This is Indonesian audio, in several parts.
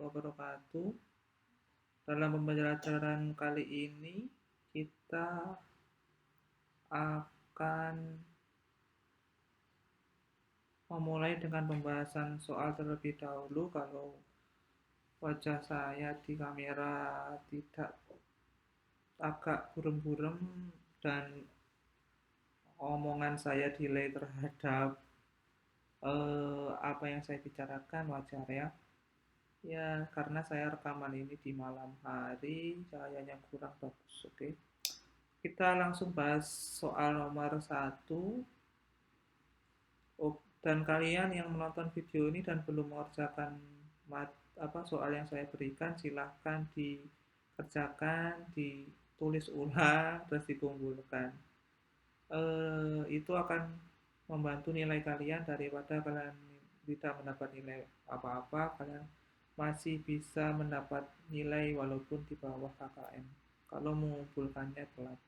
wabarakatuh. Dalam pembelajaran kali ini kita akan memulai dengan pembahasan soal terlebih dahulu. Kalau wajah saya di kamera tidak agak burem-burem dan omongan saya delay terhadap apa yang saya bicarakan, wajar ya. Ya, karena saya rekaman ini di malam hari, cahayanya kurang bagus. Oke, kita langsung bahas soal nomor 1. Oh, dan kalian yang menonton video ini dan belum mengerjakan soal yang saya berikan, silahkan dikerjakan, ditulis ulang, terus dikumpulkan. Itu akan membantu nilai kalian. Daripada kalian tidak mendapat nilai apa-apa, kalian masih bisa mendapat nilai walaupun di bawah KKM kalau mengumpulkannya telat.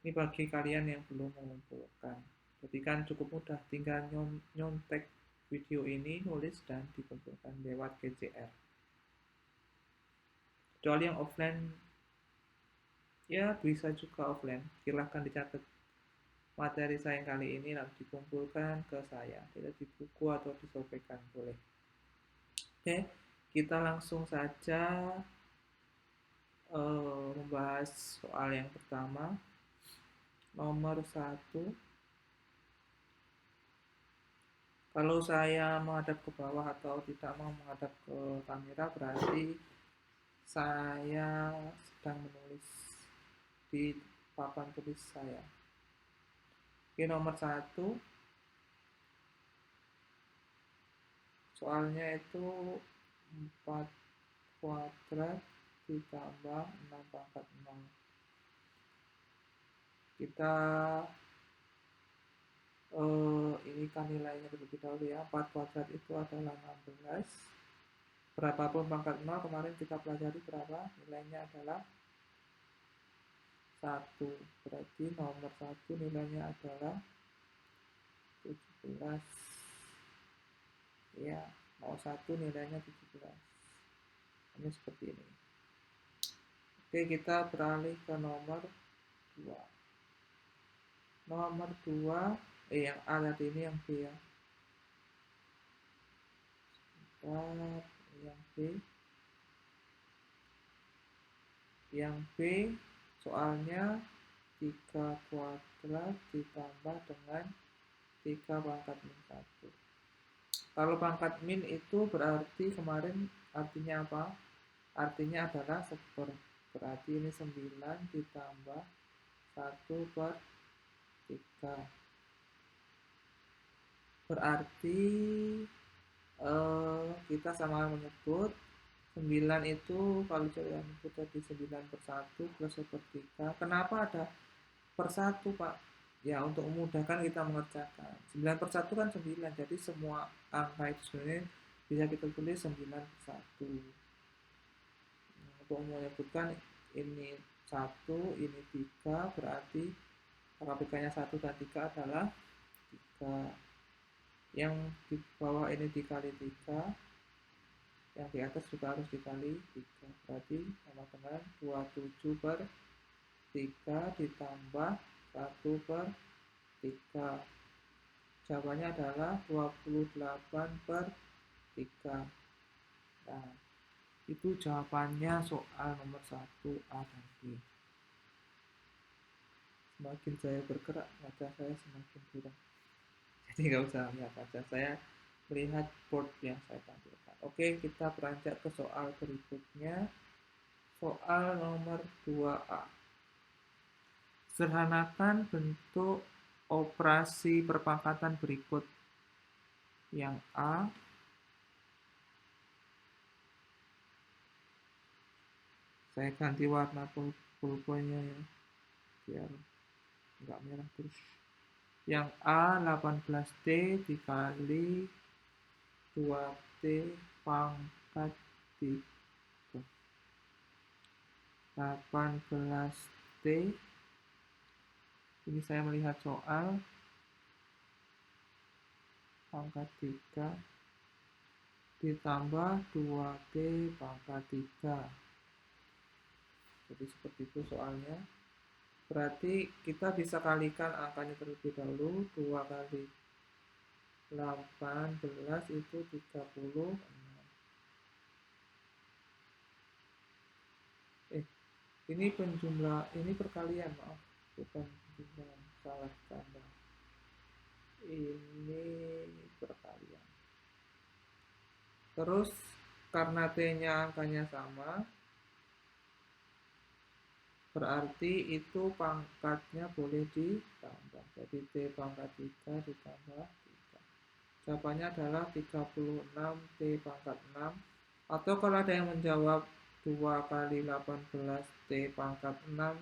Ini bagi kalian yang belum mengumpulkan. Jadi kan cukup mudah, tinggal nyontek video ini, nulis, dan dikumpulkan lewat GCR. Kecuali yang offline, ya bisa juga offline. Silahkan dicatat materi saya yang kali ini lalu dikumpulkan ke saya, tidak di buku atau disobekkan, boleh. Oke, kita langsung saja membahas soal yang pertama. Nomor 1. Kalau saya menghadap ke bawah atau tidak mau menghadap ke kamera, berarti saya sedang menulis di papan tulis saya. Oke, nomor 1. Soalnya itu 4 kuadrat ditambah 6 pangkat 0. Kita ini kan nilainya terlebih dahulu ya. 4 kuadrat itu adalah 16. Berapapun pangkat 0 kemarin kita pelajari berapa? Nilainya adalah 1. Berarti nomor 1 nilainya adalah 17. Ya, mau 1 nilainya 17. Ini seperti ini. Oke, kita beralih ke nomor 2. Nomor 2, yang A tadi, ini yang B ya. Sebentar, yang B. Yang B soalnya 3 kuadrat ditambah dengan 3 pangkat min 1. Kalau pangkat min itu berarti kemarin artinya apa? Artinya adalah seper. Berarti ini 9 ditambah 1/3. Berarti kita sama menyebut 9 itu, kalau saya menyebut tadi 9/1 plus 1/3. Kenapa ada per 1, Pak? Ya, untuk memudahkan kita mengerjakan. 9/1 kan 9, jadi semua angka itu sebenarnya bisa kita tulis 9/1. Untuk menyebutkan ini 1, ini 3, berarti KPK-nya 1 dan 3 adalah 3. Yang di bawah ini dikali 3, yang di atas juga harus dikali 3. Berarti sama dengan 27/3 ditambah 1/3. Jawabannya adalah 28/3. Nah, itu jawabannya soal nomor 1 A dan B. Semakin saya bergerak, wajah saya semakin kurang. Jadi nggak usah lihat wajah saya, melihat board yang saya tampilkan. Oke, kita beranjak ke soal berikutnya. Soal nomor 2A. Sederhanakan bentuk operasi perpangkatan berikut. Yang A, saya ganti warna pulpennya ya, biar nggak merah terus. Yang A 18T dikali 2T pangkat 3. 18T, ini saya melihat soal pangkat 3 ditambah 2T pangkat 3. Jadi seperti itu soalnya. Berarti kita bisa kalikan angkanya terlebih dahulu. 2 kali 18 itu 36. Ini penjumlah, ini perkalian, maaf. Bukan penjumlahan, salah tambah. Ini perkalian. Terus karena T-nya angkanya sama, berarti itu pangkatnya boleh ditambah. Jadi T pangkat 3 ditambah 3. Jawabannya adalah 36 T pangkat 6. Atau kalau ada yang menjawab 2 kali 18 T pangkat 6,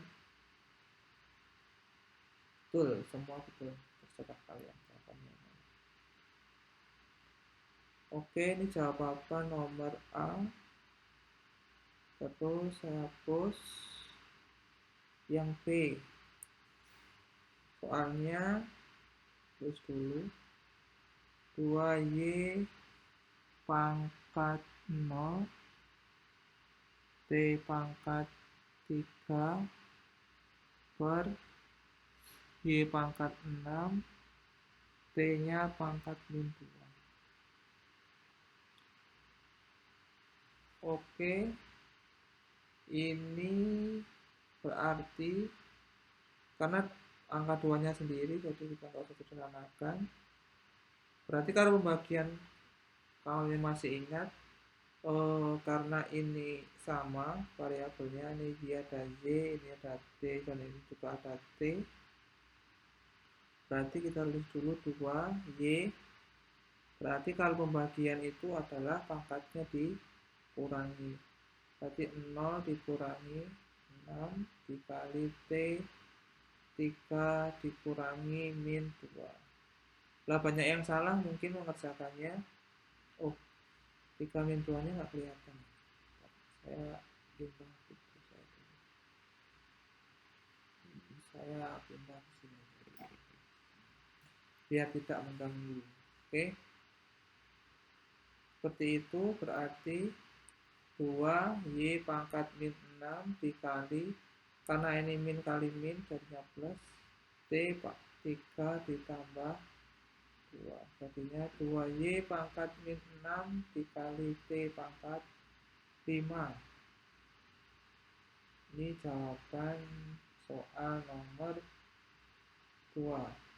betul, semua betul. Terserah kalian jawabannya. Oke, ini jawaban nomor A. Terus saya hapus yang B. Soalnya terus dulu 2Y pangkat 0 T pangkat 3 per Y pangkat 6 T-nya pangkat min 2. Oke, ini berarti karena angka 2-nya sendiri, jadi kita nggak usah sederhanakan. Berarti kalau pembagian, kalau masih ingat, karena ini sama variabelnya, ini Y ada Y, ini ada T, dan ini juga ada T. Berarti kita tulis dulu 2Y. Berarti kalau pembagian itu adalah pangkatnya dikurangi. Berarti 0 dikurangi 6 dikali T 3 dikurangi min 2. Lah banyak yang salah mungkin mengerjakannya. Oh, 3 min 2 nya nggak kelihatan. Saya pindah ke sini biar tidak mengganggu. Oke, seperti itu. Berarti 2Y pangkat min 6 dikali, karena ini min kali min jadinya plus, T 3 ditambah 2. Jadinya 2Y pangkat min 6 dikali T pangkat 5. Ini jawaban soal nomor 2.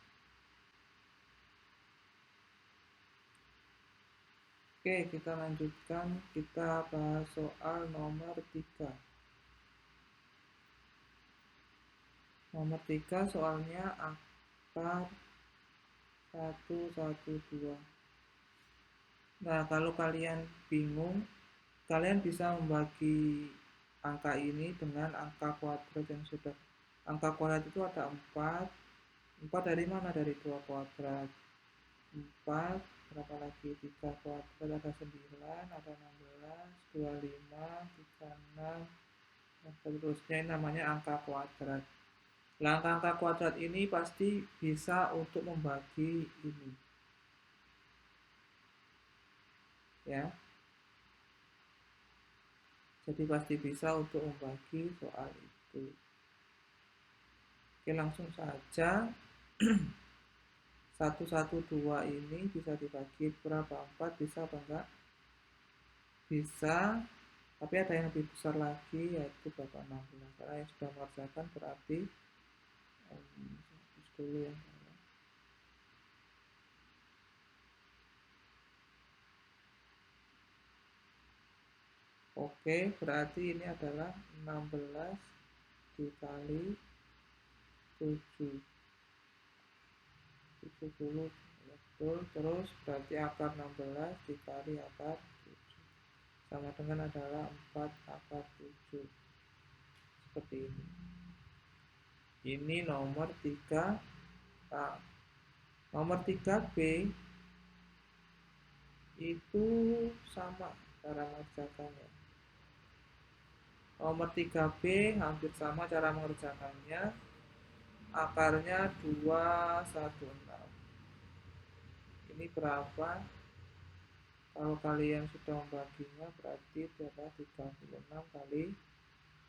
Oke, kita lanjutkan. Kita bahas soal nomor 3. Nomor 3 soalnya akar 112. Nah, kalau kalian bingung, kalian bisa membagi angka ini dengan angka kuadrat yang sudah. Angka kuadrat itu ada 4. 4 dari mana? Dari 2 kuadrat. 4, berapa lagi? 3 kuadrat, ada 9, ada 16, 25, 36, dan seterusnya. Ini namanya angka kuadrat. Nah, angka kuadrat ini pasti bisa untuk membagi ini. Ya. Jadi pasti bisa untuk membagi soal itu. Oke, langsung saja. 112 ini bisa dibagi berapa? 4, bisa apa enggak? Bisa, tapi ada yang lebih besar lagi, yaitu berapa? 16. Karena yang sudah mengerjakan berarti dulu ya. Oke, berarti ini adalah 16 dikali 7. 70, betul. Terus berarti akar 16 dikali akar 7 sama dengan adalah 4 akar 7. Seperti ini. Ini nomor 3A. Nomor 3B itu sama cara mengerjakannya. Nomor 3B hampir sama cara mengerjakannya. Akarnya 216. Ini berapa? Kalau kalian sudah membaginya berarti adalah 36 kali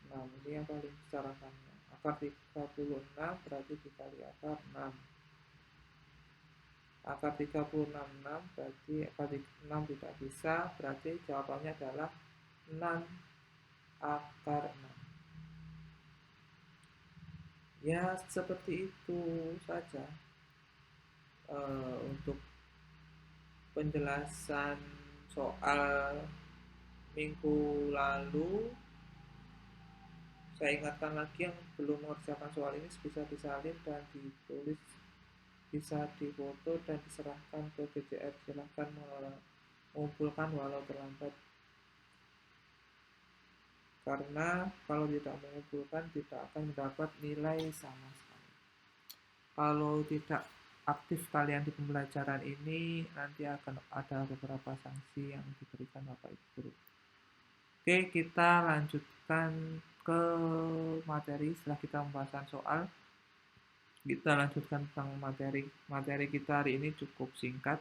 6. Ini yang paling besar akarnya. Akar 36 berarti dikali akar 6. Akar 36 berarti akar 6 tidak bisa, berarti jawabannya adalah 6 akar 6. Ya, seperti itu saja untuk penjelasan soal minggu lalu. Saya ingatkan lagi yang belum mengerjakan soal ini bisa disalin dan ditulis, bisa difoto dan diserahkan ke BCR. Silahkan mengumpulkan walau terlambat, karena kalau tidak mengumpulkan tidak akan mendapat nilai sama sekali. Kalau tidak aktif kalian di pembelajaran ini, nanti akan ada beberapa sanksi yang diberikan Bapak Ibu Guru. Oke, kita lanjutkan ke materi. Setelah kita pembahasan soal, kita lanjutkan tentang materi. Materi kita hari ini cukup singkat.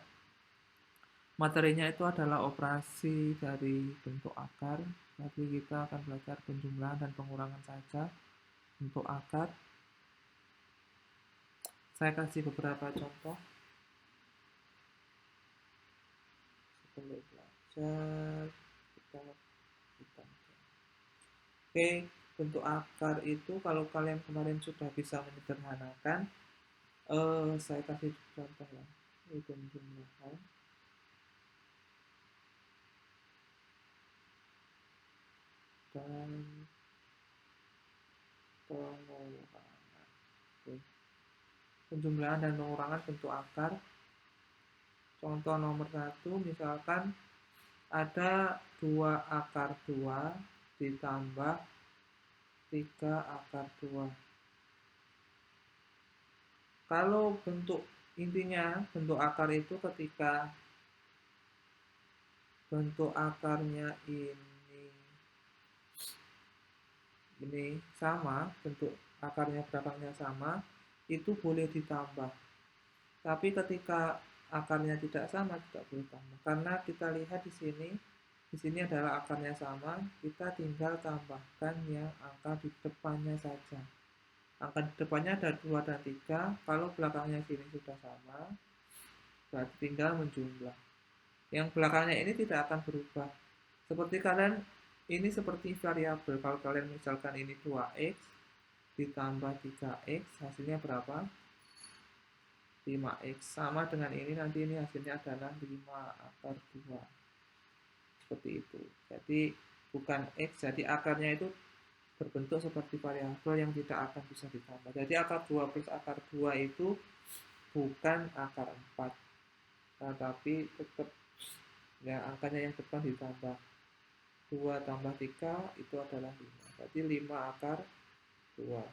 Materinya itu adalah operasi dari bentuk akar. Jadi kita akan belajar penjumlahan dan pengurangan saja untuk akar. Saya kasih beberapa contoh sebelum belajar. Kita. Oke, bentuk akar itu kalau kalian kemarin sudah bisa menyederhanakan, saya kasih contoh ya. Ini penjumlahan dan pengurangan. Oke. Penjumlahan dan pengurangan bentuk akar. Contoh nomor 1, misalkan ada 2 akar 2 ditambah 3 akar 2. Kalau bentuk intinya, bentuk akar itu ketika bentuk akarnya ini sama, bentuk akarnya belakangnya sama, itu boleh ditambah. Tapi ketika akarnya tidak sama, tidak boleh tambah. Karena kita lihat di sini adalah akarnya sama, kita tinggal tambahkan yang angka di depannya saja. Angka di depannya ada 2 dan 3, kalau belakangnya sini sudah sama, berarti tinggal menjumlah. Yang belakangnya ini tidak akan berubah. Seperti kalian, ini seperti variabel. Kalau kalian misalkan ini 2x ditambah 3x, hasilnya berapa? 5x. Sama dengan ini, nanti ini hasilnya adalah 5 akar 2. Seperti itu. Jadi bukan x, jadi akarnya itu berbentuk seperti variabel yang tidak akan bisa ditambah. Jadi akar 2 plus akar 2 itu bukan akar 4, tetapi tetap ya angkanya yang depan ditambah. 2 tambah 3 itu adalah 5. Berarti 5 akar 2.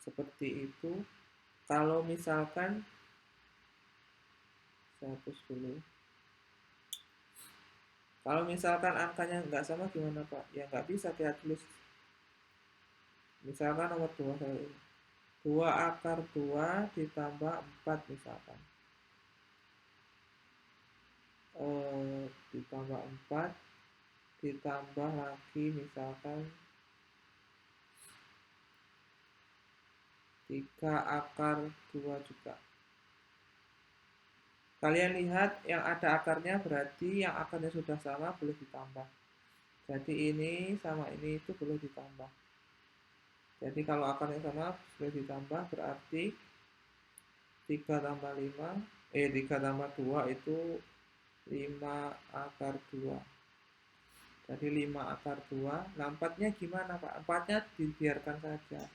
Seperti itu. Kalau misalkan saya hapus dulu. Kalau misalkan angkanya nggak sama gimana Pak? Ya nggak bisa kita tulis. Misalkan nomor 2 saya 2 akar 2 ditambah 4 misalkan. Ditambah 4 ditambah lagi misalkan 3 akar 2 juga. Kalian lihat yang ada akarnya berarti yang akarnya sudah sama boleh ditambah. Jadi ini sama ini itu boleh ditambah. Jadi kalau akarnya sama boleh ditambah, berarti 3 tambah 5, 3 tambah 2 itu 5 akar 2. Jadi 5 akar 2. Nah 4-nya gimana Pak? 4-nya dibiarkan saja.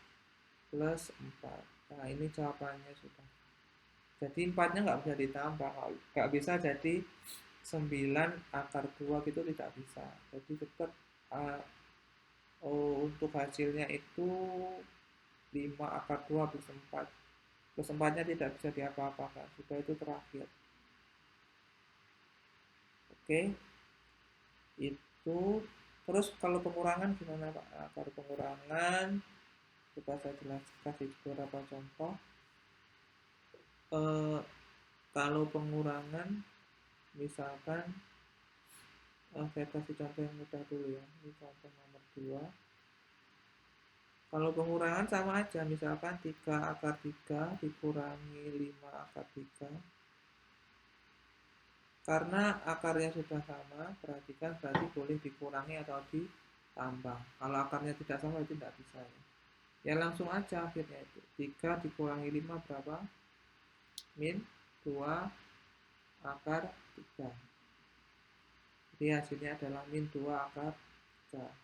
Plus 4. Nah ini jawabannya sudah. Jadi 4-nya nggak bisa ditambah. Nggak bisa jadi 9 akar 2 gitu, tidak bisa. Jadi tetap untuk hasilnya itu 5 akar 2 plus 4. Plus 4-nya tidak bisa diapa-apakan. Sudah itu terakhir. Oke. Itu. Terus kalau pengurangan gimana Pak? Nah, kalau pengurangan, coba saya jelaskan kasih beberapa contoh. Kalau pengurangan, misalkan saya kasih contoh yang mudah dulu ya. Ini contoh nomor 2. Kalau pengurangan sama aja, misalkan 3 akar 3 dikurangi 5 akar 3. Karena akarnya sudah sama, perhatikan berarti boleh dikurangi atau ditambah. Kalau akarnya tidak sama, itu tidak bisa ya. Ya langsung aja akhirnya itu. 3 dikurangi 5 berapa? Min 2 akar 3. Jadi hasilnya adalah min 2 akar 3.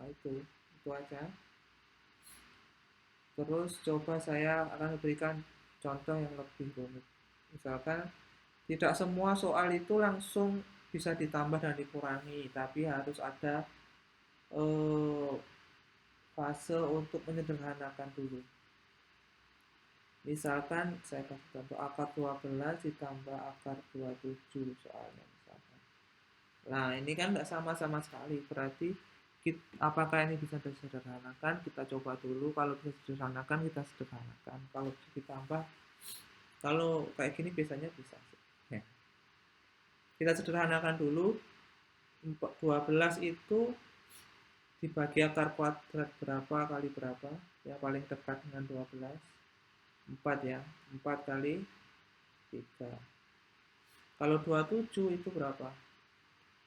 Nah itu aja. Terus coba saya akan berikan contoh yang lebih rumit. Misalkan tidak semua soal itu langsung bisa ditambah dan dikurangi, tapi harus ada eh, fase untuk menyederhanakan dulu. Misalkan saya kasih contoh akar 12 ditambah akar 27 soalnya misalkan. Nah, ini kan nggak sama-sama sekali. Berarti apakah ini bisa disederhanakan? Kita coba dulu. Kalau bisa disederhanakan, kita sederhanakan. Kalau bisa ditambah, kalau kayak gini biasanya bisa. Ya. Kita sederhanakan dulu. 12 itu dibagi akar kuadrat berapa kali berapa? Yang paling dekat dengan 12. 4 ya. 4 kali 3. Kalau 27 itu berapa?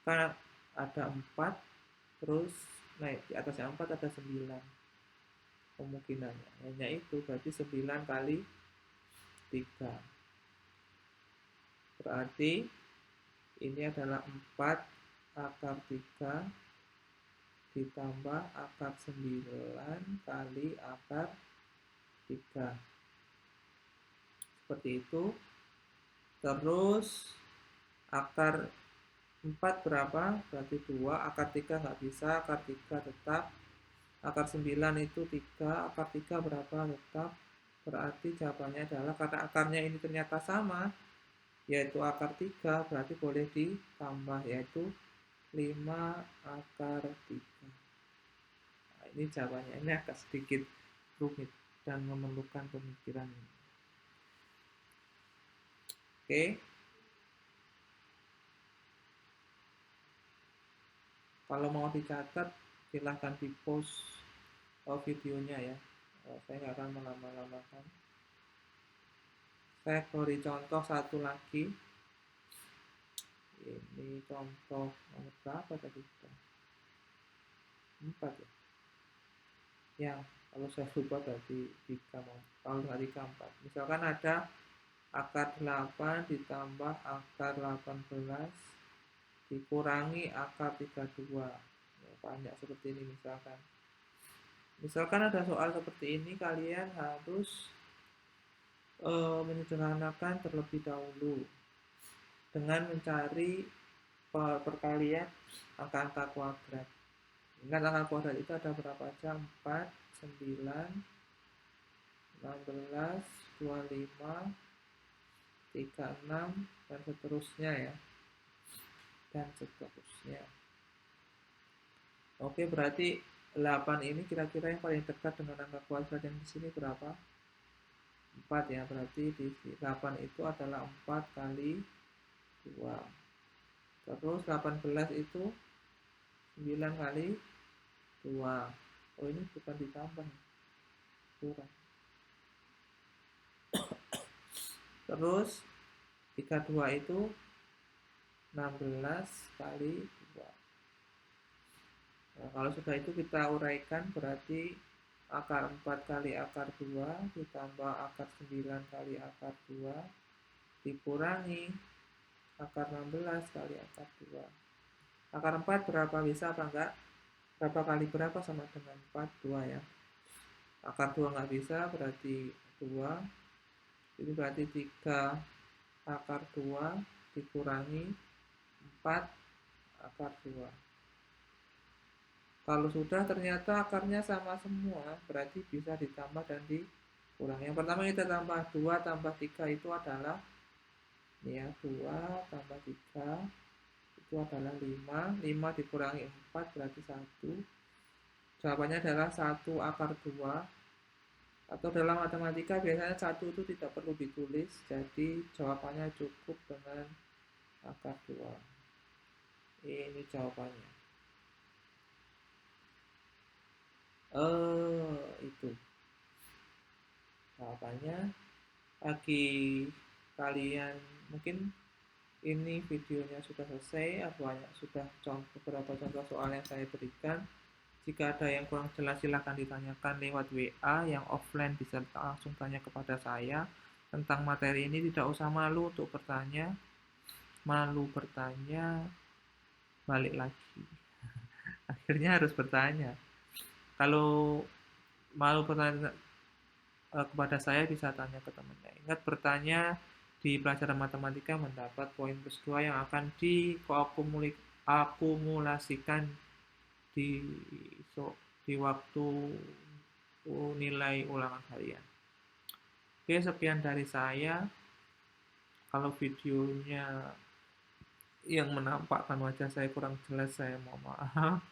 Karena ada 4, terus naik di atasnya 4 ada 9 kemungkinannya. Hanya itu berarti 9 kali 3. Berarti ini adalah 4 akar 3 ditambah akar 9 kali akar 3. Seperti itu. Terus akar 4 berapa? Berarti 2. Akar 3 nggak bisa. Akar 3 tetap. Akar 9 itu 3. Akar 3 berapa? Tetap. Berarti jawabannya adalah karena akarnya ini ternyata sama, yaitu akar 3, berarti boleh ditambah, yaitu 5 akar 3. Nah, ini jawabannya. Ini agak sedikit rumit dan memerlukan pemikiran. Oke. Kalau mau dicatat, silahkan di post videonya ya. Saya nggak akan melama-lamakan. Saya beri contoh satu lagi. Ini contoh nomor berapa tadi? 4 ya? Ya, kalau saya lupa berarti 3. Kalau nggak 3, 4. Misalkan ada akar 8 ditambah akar 18 dikurangi akar 32. Ya, banyak seperti ini misalkan. Misalkan ada soal seperti ini, kalian harus menyederhanakan terlebih dahulu dengan mencari perkalian angka-angka kuadrat. Ingat angka kuadrat itu ada berapa aja? 4, 9, 16, 25, 36, dan seterusnya ya. Dan seterusnya. Oke, berarti 8 ini kira-kira yang paling dekat dengan angka kuadrat yang di sini berapa? 4 ya, berarti di 8 itu adalah 4 kali 2. Terus 18 itu 9 kali 2. Oh, ini bukan ditambah, kurang. Terus 32 itu 16 kali 2. Nah, kalau sudah itu kita uraikan, berarti akar 4 kali akar 2 ditambah akar 9 kali akar 2 dikurangi akar 16 kali akar 2. Akar 4 berapa? Bisa apa enggak? Berapa kali berapa sama dengan 4? 2 ya. Akar 2 nggak bisa, berarti 2. Ini berarti 3 akar 2 dikurangi 4 akar 2. Kalau sudah ternyata akarnya sama semua, berarti bisa ditambah dan dikurang. Yang pertama kita tambah 2 tambah 3 itu adalah ini ya, 2 tambah 3 itu adalah 5. 5 dikurangi 4 berarti 1. Jawabannya adalah 1 akar 2 Atau dalam matematika biasanya satu itu tidak perlu ditulis, jadi jawabannya cukup dengan akar 2. Ini jawabannya. Itu jawabannya. Bagi kalian mungkin ini videonya sudah selesai, sudah beberapa contoh soal yang saya berikan. Jika ada yang kurang jelas silahkan ditanyakan lewat WA, yang offline bisa langsung tanya kepada saya tentang materi ini. Tidak usah malu untuk bertanya, malu bertanya balik lagi. Akhirnya harus bertanya. Kalau malu bertanya kepada saya bisa tanya ke temannya. Ingat, bertanya di pelajaran matematika mendapat poin plus 2 yang akan diakumulasikan di di waktu nilai ulangan harian. Oke, sekian dari saya. Kalau videonya yang menampakkan wajah saya kurang jelas, saya mohon maaf.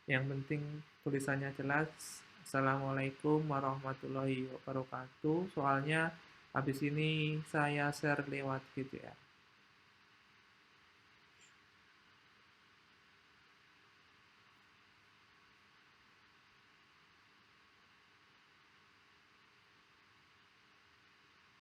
Yang penting tulisannya jelas. Assalamualaikum warahmatullahi wabarakatuh. Soalnya habis ini saya share lewat gitu ya.